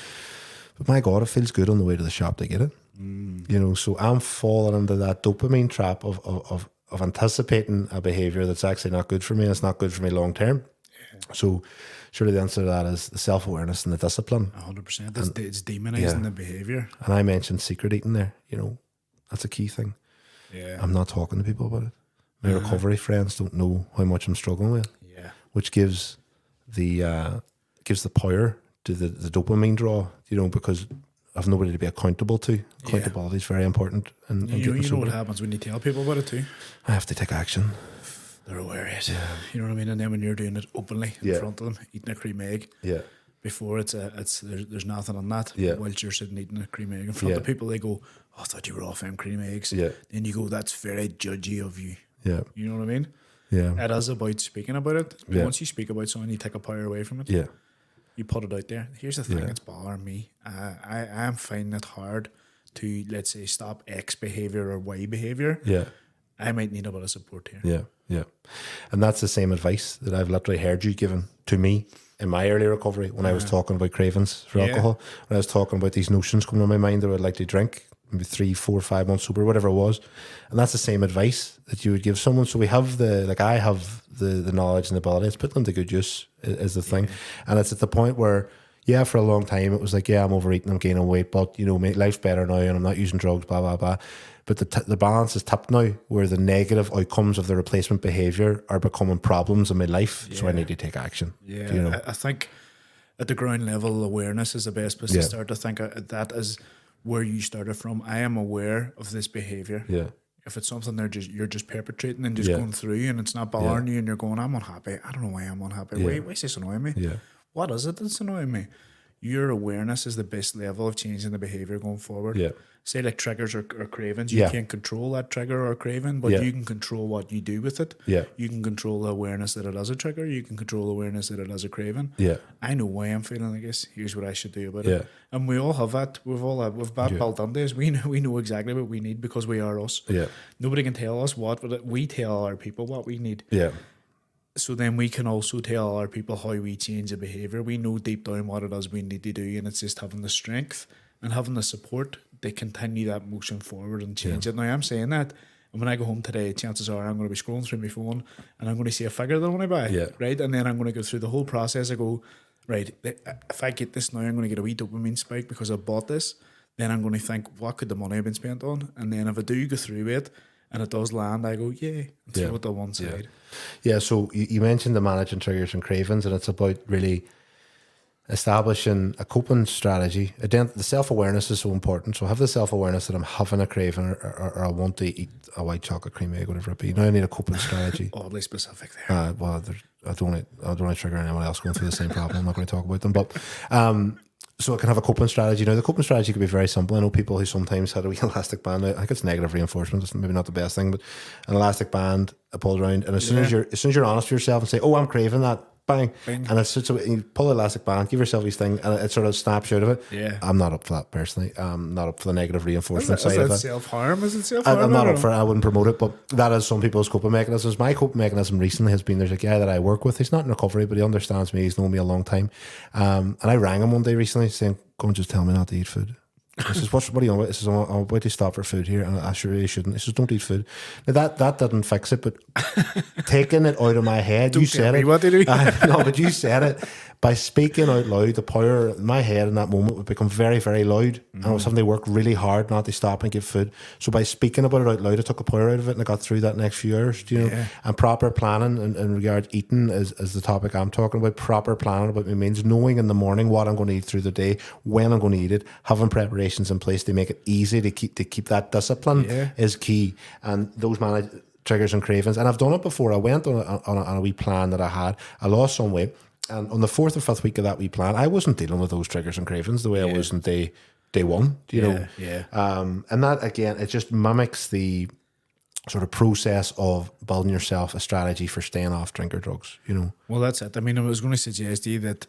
But my God, it feels good on the way to the shop to get it. You know, so I'm falling into that dopamine trap of anticipating a behavior that's actually not good for me and it's not good for me long term. Yeah. So surely the answer to that is the self-awareness and the discipline. 100%. It's demonizing the behavior. And I mentioned secret eating there. You know, that's a key thing. Yeah. I'm not talking to people about it. My recovery friends don't know how much I'm struggling with. Yeah. Which gives the power to the dopamine draw, you know, because I've nobody to be accountable to. Accountability is very important. And you know what happens when you tell people about it too? I have to take action. They're aware of it. Yeah. You know what I mean? And then when you're doing it openly in front of them, eating a cream egg. Yeah. Before there's nothing on that. Yeah. Whilst you're sitting eating a cream egg in front of people, they go, "Oh, I thought you were off them cream eggs." Yeah. Then you go, "That's very judgy of you." Yeah. You know what I mean? Yeah. It is about speaking about it. Yeah. Once you speak about something, you take a power away from it. Yeah. You put it out there. Here's the thing that's bothering me. I am finding it hard to, let's say, stop X behavior or Y behavior. Yeah. I might need a bit of support here. Yeah. Yeah. And that's the same advice that I've literally heard you given to me in my early recovery when I was talking about cravings for alcohol. When I was talking about these notions coming to my mind that I would like to drink, maybe 3, 4, 5 months sober, whatever it was. And that's the same advice that you would give someone. So we have I have the knowledge and the ability. It's putting them to good use is the thing. And it's at the point where, for a long time it was like, I'm overeating, I'm gaining weight, but you know, life's better now and I'm not using drugs, blah, blah, blah. But the balance is tipped now where the negative outcomes of the replacement behavior are becoming problems in my life. So I need to take action. Yeah. You know? I think at the ground level, awareness is the best place to start. I think that is where you started from. I am aware of this behavior. Yeah. If it's something you're just perpetrating and just going through and it's not bothering you and you're going, I'm unhappy. I don't know why I'm unhappy. Why is this annoying me? Yeah. What is it that's annoying me? your awareness is the best level of changing the behavior going forward. Yeah. Say like triggers or cravings, you Yeah. can't control that trigger or craving, but Yeah. you can control what you do with it. Yeah. You can control the awareness that it is a trigger. You can control the awareness that it is a craving. Yeah. I know why I'm feeling like this. Here's what I should do about Yeah. it. And we all have that. We've that built into us. We know exactly what we need because we are us. Yeah. Nobody can tell us what, but we tell our people what we need. Yeah. So then we can also tell our people how we change the behavior. We know deep down what it is we need to do, and it's just having the strength and having the support to continue that motion forward and change it. Now I'm saying that, and when I go home today, chances are I'm going to be scrolling through my phone and I'm going to see a figure that I want to buy, right? And then I'm going to go through the whole process. I go, right, if I get this now, I'm going to get a wee dopamine spike because I bought this. Then I'm going to think, what could the money have been spent on? And then if I do go through it and it does land, I go, and throw it to one side. Yeah, so you mentioned the managing triggers and cravings, and it's about really establishing a coping strategy. The self-awareness is so important. So I have the self-awareness that I'm having a craving or I want to eat a white chocolate cream egg, whatever it be. Now I need a coping strategy. Oddly specific there. Well, I don't want to trigger anyone else going through the same problem. I'm not going to talk about them. But so I can have a coping strategy. Now the coping strategy could be very simple. I know people who sometimes had a wee elastic band. I think it's negative reinforcement. It's maybe not the best thing, but an elastic band I pulled around, and as soon as you're honest with yourself and say, "Oh, I'm craving that," bang. And it's so you pull the elastic band, give yourself this thing, and it sort of snaps you out of it. Yeah. I'm not up for that personally. I'm not up for the negative reinforcement side of it. Self-harm? Is it self-harm? I'm not up for it. I wouldn't promote it, but that is some people's coping mechanisms. My coping mechanism recently has been, there's a guy that I work with. He's not in recovery, but he understands me. He's known me a long time. And I rang him one day recently saying, "Go and just tell me not to eat food." I says, what are you on about? He says, I'm about to stop for food here. And I sure really shouldn't. He says, "Don't eat food." Now that didn't fix it, but taking it out of my head, you said it. What to do? No, but you said it. By speaking out loud, the power in my head in that moment would become very, very loud. And I was having to work really hard not to stop and give food. So by speaking about it out loud, I took the power out of it and I got through that next few hours. Do you know? Yeah. And proper planning in regard to eating is the topic I'm talking about. Proper planning about my means, knowing in the morning what I'm going to eat through the day, when I'm going to eat it, having in place to make it easy to keep that discipline is key. And those triggers and cravings. And I've done it before. I went on a wee plan that I had. I lost some weight. And on the 4th or 5th week of that wee plan, I wasn't dealing with those triggers and cravings the way I was in day one, you know. Yeah. And that, again, it just mimics the sort of process of building yourself a strategy for staying off drink or drugs, you know. Well, that's it. I mean, I was going to suggest to you that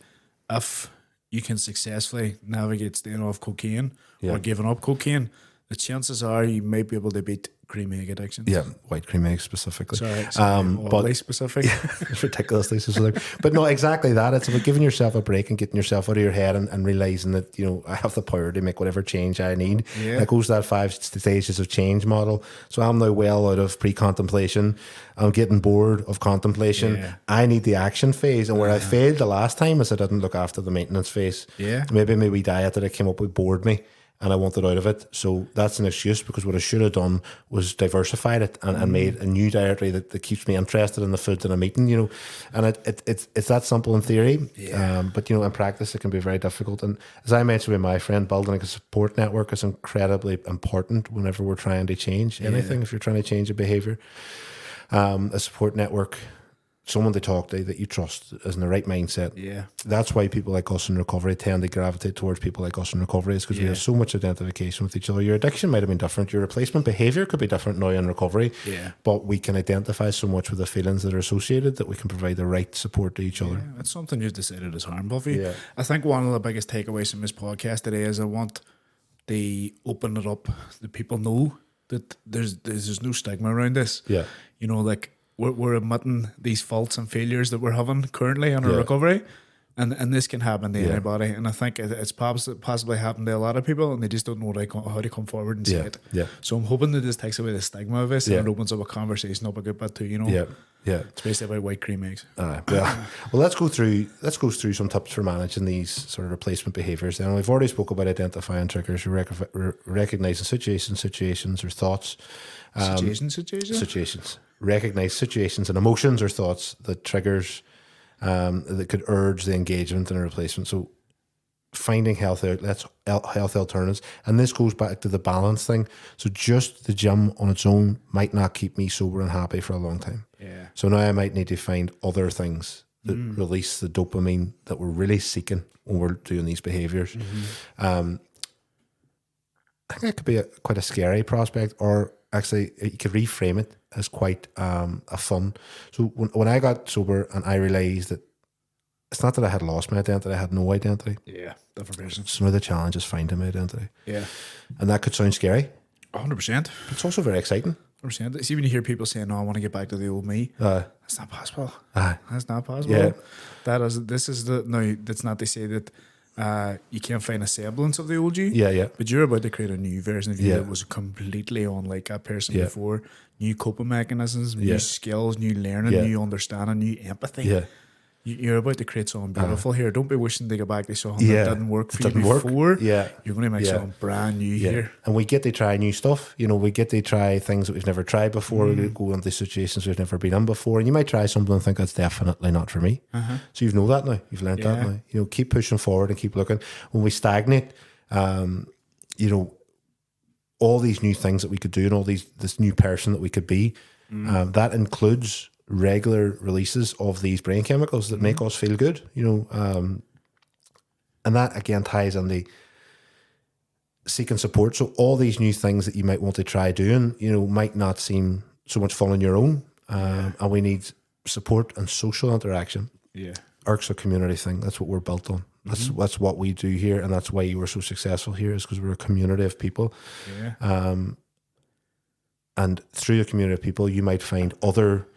if you can successfully navigate staying off cocaine or giving up cocaine, the chances are you might be able to beat cream egg addiction. Yeah, white cream egg specifically. Sorry, but specific. It's ridiculously specific. But no, exactly that. It's about giving yourself a break and getting yourself out of your head and realizing that, you know, I have the power to make whatever change I need. Yeah. It goes to that 5 stages of change model. So I'm now well out of pre-contemplation. I'm getting bored of contemplation. Yeah. I need the action phase. And where I failed the last time is I didn't look after the maintenance phase. Yeah. Maybe my wee diet that I came up with bored me, and I wanted out of it. So that's an excuse, because what I should have done was diversified it and made a new dietary that keeps me interested in the food that I'm eating, you know. And it's that simple in theory, but, you know, in practice it can be very difficult. And as I mentioned with my friend, building a support network is incredibly important whenever we're trying to change anything. If you're trying to change a behaviour, a support network, someone to talk to that you trust, is in the right mindset. Yeah, that's why people like us in recovery tend to gravitate towards people like us in recovery, is because we have so much identification with each other. Your addiction might have been different, your replacement behaviour could be different now in recovery, but we can identify so much with the feelings that are associated that we can provide the right support to each other. It's something you've decided is harmful for you. I think one of the biggest takeaways from this podcast today is I want to open it up, that people know that there's no stigma around this. You know, like, we're admitting these faults and failures that we're having currently in our recovery, and this can happen to anybody. And I think it's possibly happened to a lot of people, and they just don't know how to come forward and say it. So I'm hoping that this takes away the stigma of this and it opens up a conversation up a good bit too. You know. It's basically about white cream eggs. Well, let's go through some tips for managing these sort of replacement behaviours. Then we've already spoke about identifying triggers, recognizing situations or thoughts. Situations. Recognize situations and emotions or thoughts that triggers that could urge the engagement in a replacement. So finding healthy outlets, healthy alternatives. And this goes back to the balance thing. So just the gym on its own might not keep me sober and happy for a long time. So now I might need to find other things that release the dopamine that we're really seeking when we're doing these behaviours. I think it could be quite a scary prospect, or actually you could reframe it as quite a fun. So when I got sober and I realised that it's not that I had lost my identity, I had no identity. Yeah, different person. Some of the challenge is finding my identity. Yeah. And that could sound scary, 100%. but it's also very exciting. 100%. See, when you hear people saying, "No, I want to get back to the old me," that's not possible. That's not possible. Yeah. That's not to say that you can't find a semblance of the old you. Yeah. But you're about to create a new version of you Yeah. that was completely unlike that person Yeah. before. New coping mechanisms, Yeah. new skills, new learning, Yeah. new understanding, new empathy. Yeah. You're about to create something beautiful here. Don't be wishing to go back to something Yeah. that didn't work for It you didn't work. before. Yeah. You're going to make Yeah. something brand new Yeah. here. And we get to try new stuff. You know, we get to try things that we've never tried before. We go into situations we've never been in before. And you might try something and think that's definitely not for me. So you know that now. You've learned that now. You know, keep pushing forward and keep looking. When we stagnate, you know, all these new things that we could do and all this new person that we could be, that includes regular releases of these brain chemicals that make us feel good, you know, and that again ties in the seeking support. So all these new things that you might want to try doing, you know, might not seem so much fun on your own, and we need support and social interaction. Yeah. ARC's a community thing. That's what we're built on. That's what we do here, and that's why you were so successful here, is because we're a community of people. Yeah. And through a community of people, you might find other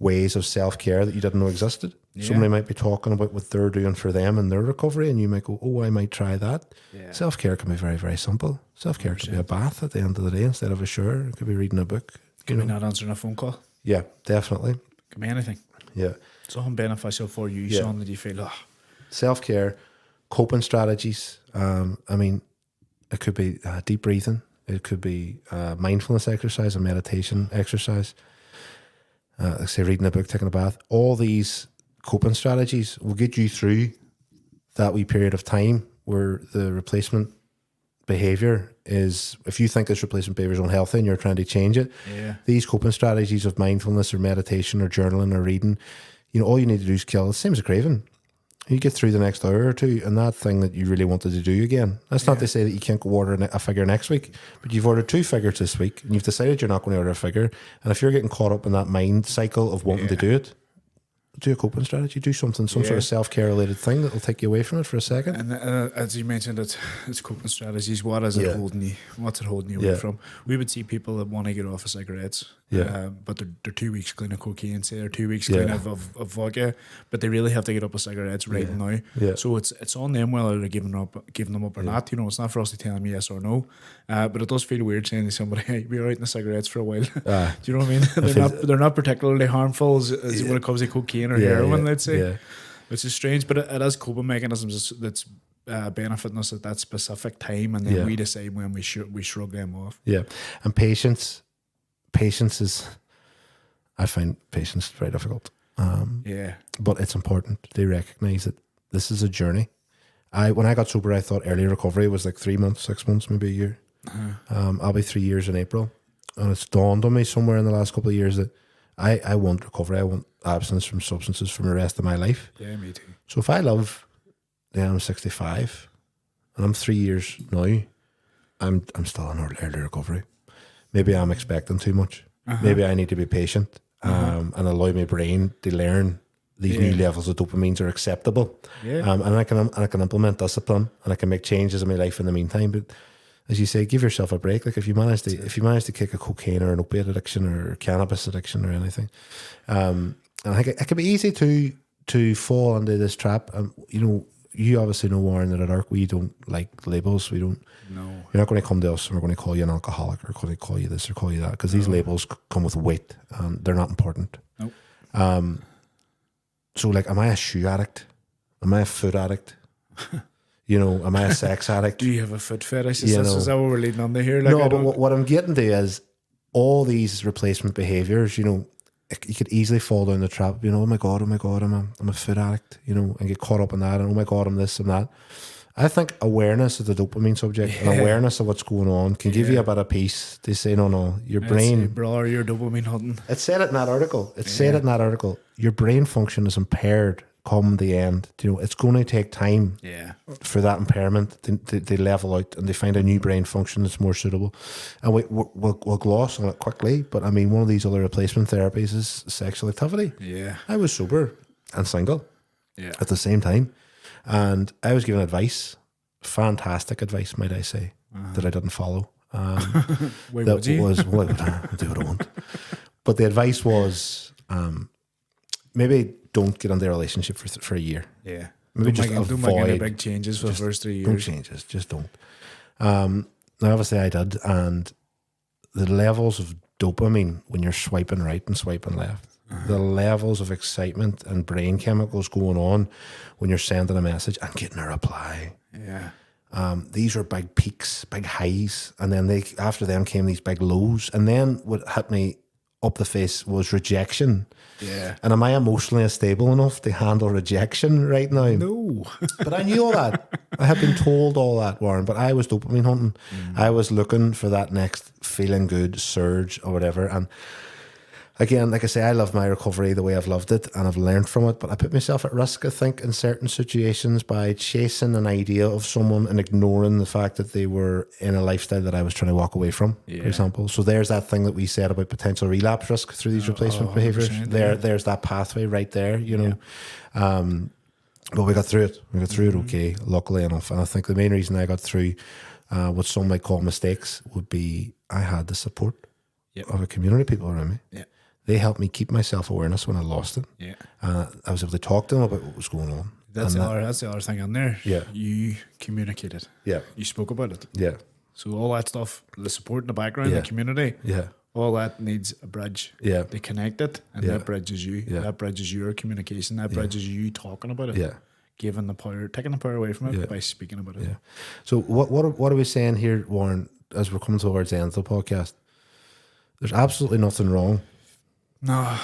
ways of self-care that you didn't know existed. Yeah. Somebody might be talking about what they're doing for them and their recovery, and you might go, oh, I might try that. Yeah. Self-care can be very, very simple. Self-care could be a bath at the end of the day instead of a shower. It could be reading a book. Could be not answering a phone call. Yeah, definitely. Could be anything. Yeah. Something beneficial for you, Yeah. something that you feel, Self-care, coping strategies. I mean, it could be deep breathing. It could be mindfulness exercise and meditation exercise. Like say reading a book, taking a bath. All these coping strategies will get you through that wee period of time where the replacement behaviour is, if you think this replacement behaviour is unhealthy and you're trying to change it, these coping strategies of mindfulness or meditation or journaling or reading, you know, all you need to do is kill. It's the same as a craving. You get through the next hour or two, and that thing that you really wanted to do again. That's not to say that you can't go order a figure next week, but you've ordered 2 figures this week, and you've decided you're not going to order a figure. And if you're getting caught up in that mind cycle of wanting to do it, do a coping strategy, do something, some sort of self-care related thing that will take you away from it for a second. And as you mentioned, it's coping strategies. What is it holding you? What's it holding you away from? We would see people that want to get off of cigarettes, but they're 2 weeks clean of cocaine, say, or 2 weeks clean of vodka, but they really have to get up with cigarettes right now. Yeah. So it's on them whether they're giving them up or not. You know, it's not for us to tell them yes or no. But it does feel weird saying to somebody, "Hey, we're out in the cigarettes for a while." Do you know what I mean? They're not particularly harmful as when it comes to cocaine or heroin, let's say, which is strange. But it has coping mechanisms that's benefiting us at that specific time, and then we decide when we shrug them off. Yeah, and patience is, I find patience very difficult. But it's important to recognise that this is a journey. When I got sober, I thought early recovery was like 3 months, 6 months, maybe a year. I'll be 3 years in April, and it's dawned on me somewhere in the last couple of years that I want recovery. I want abstinence from substances for the rest of my life. Yeah, me too. So if I live, then I'm 65, and I'm 3 years now, I'm still in early recovery. Maybe I'm expecting too much. Maybe I need to be patient and allow my brain to learn these new levels of dopamines are acceptable. And I can implement discipline, and I can make changes in my life in the meantime. But as you say, give yourself a break. Like if you manage to kick a cocaine or an opiate addiction or cannabis addiction or anything, and I think it can be easy to fall into this trap. You know, you obviously know, Warren, that at ARC we don't like labels. We don't. No. You're not going to come to us and we're going to call you an alcoholic or going to call you this or call you that, because these labels come with weight and they're not important. Nope. So like, am I a shoe addict? Am I a food addict? You know, am I a sex addict? Do you have a foot fetish? You Is that what we're leading on to here? Like, no, but what I'm getting to is all these replacement behaviours, you know, you could easily fall down the trap, you know, oh my God, I'm a food addict, you know, and get caught up in that, and oh my God, I'm this and that. I think awareness of the dopamine subject and awareness of what's going on can give you a bit of peace to say, no, your brain... Bro, you're dopamine hunting. It said it in that article. Your brain function is impaired come the end. You know, it's going to take time for that impairment to level out and they find a new brain function that's more suitable. And we'll gloss on it quickly, but I mean, one of these other replacement therapies is sexual activity. Yeah. I was sober and single at at the same time. And I was given advice, fantastic advice, might I say, that I didn't follow. Why That would you? was, well, I do what I want. But the advice was maybe don't get into a relationship for a year. Yeah. Maybe Don't just make any avoid big changes for the first 3 Don't years. change it, just don't. Now, obviously, I did, and the levels of dopamine when you're swiping right and swiping left, the levels of excitement and brain chemicals going on when you're sending a message and getting a reply. Yeah. These were big peaks, big highs, and then after them came these big lows, and then what hit me up the face was rejection. Yeah. And am I emotionally stable enough to handle rejection right now? No. But I knew all that. I had been told all that, Warren, but I was dopamine hunting. I was looking for that next feeling good surge or whatever. And again, like I say, I love my recovery the way I've loved it and I've learned from it, but I put myself at risk, I think, in certain situations by chasing an idea of someone and ignoring the fact that they were in a lifestyle that I was trying to walk away from, for example. So there's that thing that we said about potential relapse risk through these replacement behaviours. There's that pathway right there, you know. But we got through it. We got through it okay, luckily enough. And I think the main reason I got through what some might call mistakes would be I had the support of a community of people around me. Yeah. They helped me keep my self-awareness when I lost it. Yeah. I was able to talk to them about what was going on. That's the other thing in there. Yeah. You communicated. Yeah. You spoke about it. Yeah. So all that stuff, the support in the background, Yeah. the community, Yeah. all that needs a bridge. Yeah. They connect it, and that bridges you. Yeah. That bridges your communication. That bridges you talking about it. Yeah. Giving the power, taking the power away from it by speaking about it. Yeah. So what are we saying here, Warren, as we're coming towards the end of the podcast? There's absolutely nothing wrong No,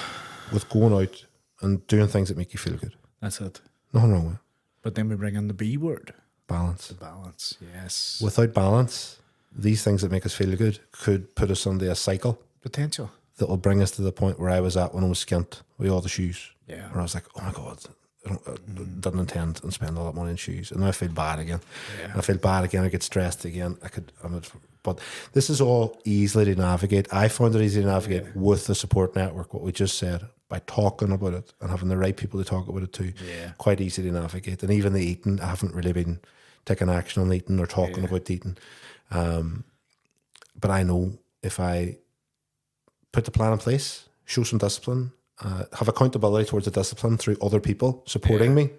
with going out and doing things that make you feel good. that's it. Nothing wrong with it. But then we bring in the B word, Balance. the balance. Yes. Without balance, these things that make us feel good could put us into a cycle Potential. that will bring us to the point where I was at when I was skint with all the shoes. Yeah. Where I was like, oh my God, I didn't intend and spend all that money on shoes. And now I feel bad again. Yeah. I feel bad again. I get stressed again. But this is all easily to navigate. I found it easy to navigate with the support network, what we just said, by talking about it and having the right people to talk about it too. Yeah. Quite easy to navigate. And even the eating, I haven't really been taking action on eating or talking about eating. But I know if I put the plan in place, show some discipline, have accountability towards the discipline through other people supporting me,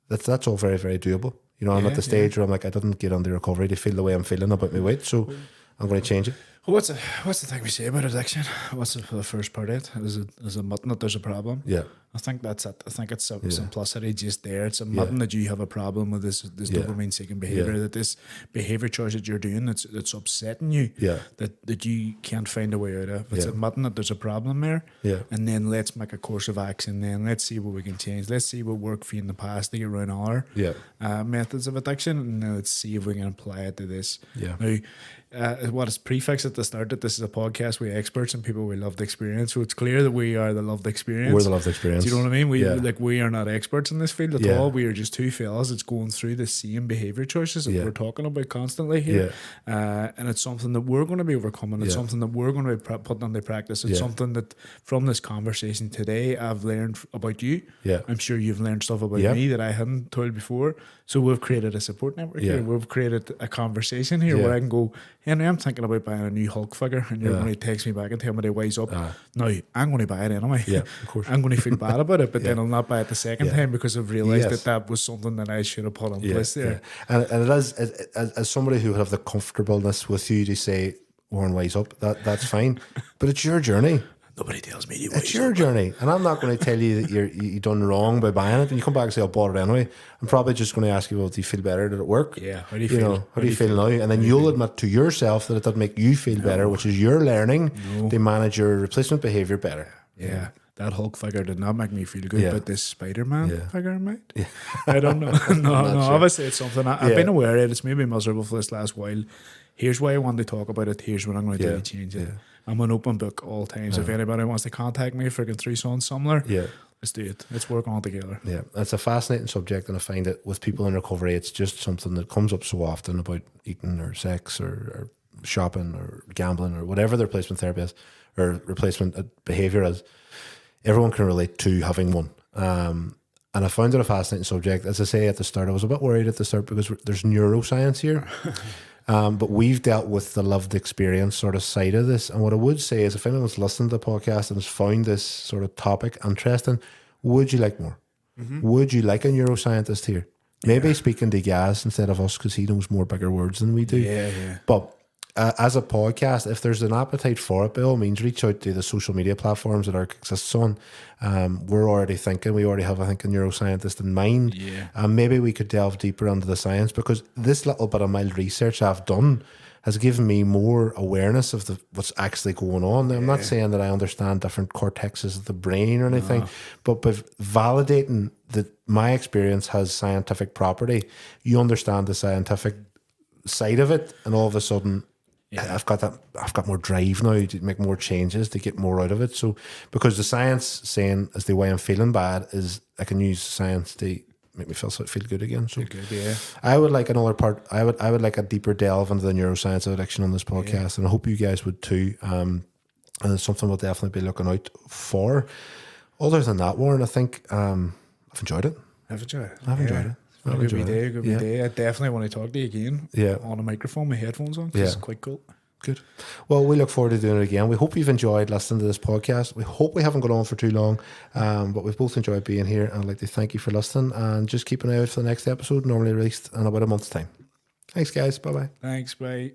that's all very, very doable. You know, I'm at the stage where I'm like, I didn't get on the recovery to feel the way I'm feeling about my weight, so I'm going to change it. Well, what's the thing we say about addiction? What's the first part of it? Is it admitting that there's a problem? Yeah. I think that's it. I think it's simplicity just there. It's admitting that you have a problem with this dopamine seeking behavior, that this behavior choice that you're doing that's upsetting you, that you can't find a way out of. It's admitting that there's a problem there, and then let's make a course of action. Then let's see what we can change. Let's see what worked for you in the past to get around our methods of addiction, and now let's see if we can apply it to this. Yeah. Now, what is prefix at the start that this is a podcast with experts and people we loved experience. So it's clear that we are the loved experience. We're the loved experience. Do you know what I mean? We are not experts in this field at all. We are just two fellas that's going through the same behaviour choices that we're talking about constantly here. And it's something that we're going to be overcoming. It's something that we're going to be putting into practice. It's something that from this conversation today I've learned about you. I'm sure you've learned stuff about me that I hadn't told before. So we've created a support network here. We've created a conversation here where I can go, Henry, I'm thinking about buying a new Hulk figure, and you're going to text me back and tell me to wise up. No, I'm going to buy it anyway. Yeah, of course. I'm going to feel bad about it, but then I'll not buy it the second time because I've realised that was something that I should have put in place there. And it is, as somebody who would have the comfortableness with you to say, Warren, wise up, that's fine. But it's your journey. Nobody tells me to wise up. It's your journey. And I'm not going to tell you that you done wrong by buying it. And you come back and say, I bought it anyway. I'm probably just going to ask you, well, do you feel better? Did it work? Yeah. How do you feel? How do you feel now? And then you'll admit to yourself that it did make you feel better, which is your learning to manage your replacement behaviour better. Yeah. That Hulk figure did not make me feel good, but this Spider-Man figure might. I don't know. No, obviously it's something I've been aware of. It's made me miserable for this last while. Here's why I want to talk about it. Here's what I'm going to do to change it. I'm an open book all times. If anybody wants to contact me, freaking through something similar, Let's do it. Let's work on it together. Yeah, it's a fascinating subject, and I find that with people in recovery, it's just something that comes up so often about eating or sex or shopping or gambling or whatever the replacement therapy is or replacement behaviour is. Everyone can relate to having one. And I found it a fascinating subject. As I say at the start, I was a bit worried at the start because there's neuroscience here. But we've dealt with the lived experience sort of side of this. And what I would say is if anyone's listened to the podcast and has found this sort of topic interesting, would you like more? Would you like a neuroscientist here? Maybe speaking to Gaz instead of us because he knows more bigger words than we do. Yeah. But as a podcast, if there's an appetite for it, by all means, reach out to the social media platforms that ARC exists on. We're already thinking, we already have, I think, a neuroscientist in mind. Yeah. And maybe we could delve deeper into the science because this little bit of mild research I've done has given me more awareness of what's actually going on. Now, I'm not saying that I understand different cortexes of the brain or anything, but by validating that my experience has scientific property, you understand the scientific side of it, and all of a sudden, I've got more drive now to make more changes to get more out of it. So because the science saying as the way I'm feeling bad is I can use science to make me feel good again. So Good, yeah. I would like another part. I would like a deeper delve into the neuroscience of addiction on this podcast, and I hope you guys would too. And it's something we'll definitely be looking out for. Other than that, Warren, I think I've enjoyed it. I've enjoyed it. I've enjoyed it. I've Good enjoyed it. Good day. I definitely want to talk to you again. Yeah. On a microphone with headphones on. 'Cause it's quite cool. Good. Well, we look forward to doing it again. We hope you've enjoyed listening to this podcast. We hope we haven't gone on for too long, but we've both enjoyed being here. And I'd like to thank you for listening and just keep an eye out for the next episode, normally released in about a month's time. Thanks, guys. Bye-bye. Thanks, bye.